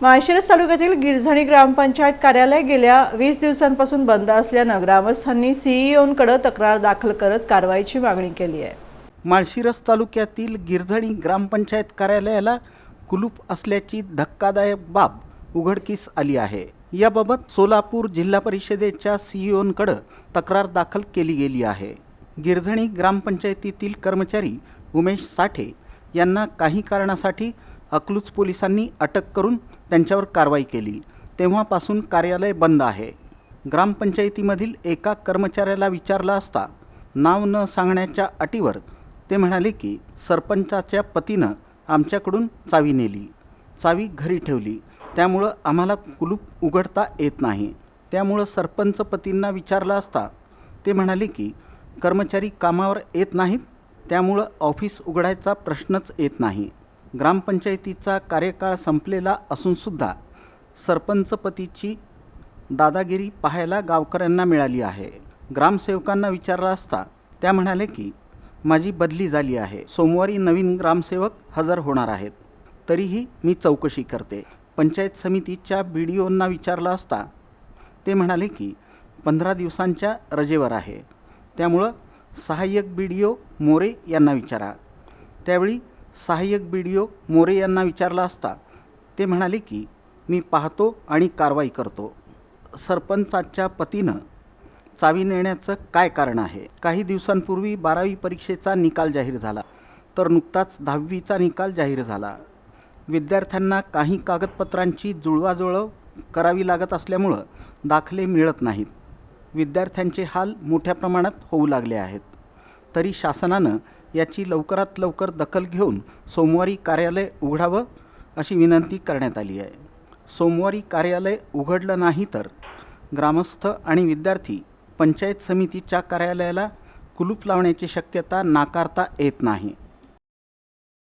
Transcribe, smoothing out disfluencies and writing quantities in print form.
माळशिरस तालुक्यातील गिरझणी ग्रामपंचायत कार्यालय गेल्या 20 दिवसांपासून बंद असल्याने ग्रामस्थांनी सीईओंकडे तक्रार दाखल करत कारवाईची मागणी केली आहे। माळशिरस तालुक्यातील गिरझणी ग्रामपंचायत कार्यालयाला कुलूप असल्याची धक्कादायक बाब उघडकीस आली आहे। याबाबत सोलापूर जिल्हा परिषदेच्या सीईओंकडे तक्रार दाखल केली गेली आहे। गिरझणी ग्रामपंचायतीतील कर्मचारी उमेश साठे यांना काही कारणासाठी अकलूज पोलिसांनी अटक करून त्यांच्यावर कारवाई केली। तेव्हापासून कार्यालय बंद आहे। ग्रामपंचायतीमधील एका कर्मचाऱ्याला विचारलं असता नाव न सांगण्याच्या अटीवर ते म्हणाले की सरपंचाच्या पतीनं आमच्याकडून चावी नेली, चावी घरी ठेवली, त्यामुळं आम्हाला कुलूप उघडता येत नाही। त्यामुळं सरपंच पतींना विचारलं असता ते म्हणाले की कर्मचारी कामावर येत नाहीत, त्यामुळं ऑफिस उघडायचा प्रश्नच येत नाही। ग्रामपंचायतीचा कार्यकाळ संपलेला असूनसुद्धा सरपंचपतीची दादागिरी पाहायला गावकऱ्यांना मिळाली आहे। ग्रामसेवकांना विचारलं असता त्या म्हणाले की माझी बदली झाली आहे, सोमवारी नवीन ग्रामसेवक हजर होणार आहेत, तरीही मी चौकशी करते। पंचायत समितीच्या बीडीओंना विचारलं असता ते म्हणाले की 15 दिवसांच्या रजेवर आहे, त्यामुळं सहाय्यक बीडीओ मोरे यांना विचारा। त्यावेळी सहाय्यक बीडीओ मोरे यांना विचारलं असता ते म्हणाले की मी पाहतो आणि कारवाई करतो। सरपंचाच्या पतीनं चावी नेण्याचं काय कारण आहे? काही दिवसांपूर्वी 12वी परीक्षेचा निकाल जाहीर झाला, तर नुकताच 10वीचा निकाल जाहीर झाला। विद्यार्थ्यांना काही कागदपत्रांची जुळवाजुळव करावी लागत असल्यामुळं दाखले मिळत नाहीत। विद्यार्थ्यांचे हाल मोठ्या प्रमाणात होऊ लागले आहेत। तरी शासनानं याची लवकरात लवकर दखल घेऊन सोमवारी कार्यालय उघडावं अशी विनंती करण्यात आली आहे। सोमवारी कार्यालय उघडलं नाही तर ग्रामस्थ आणि विद्यार्थी पंचायत समितीच्या कार्यालयाला कुलूप लावण्याची शक्यता नाकारता येत नाही।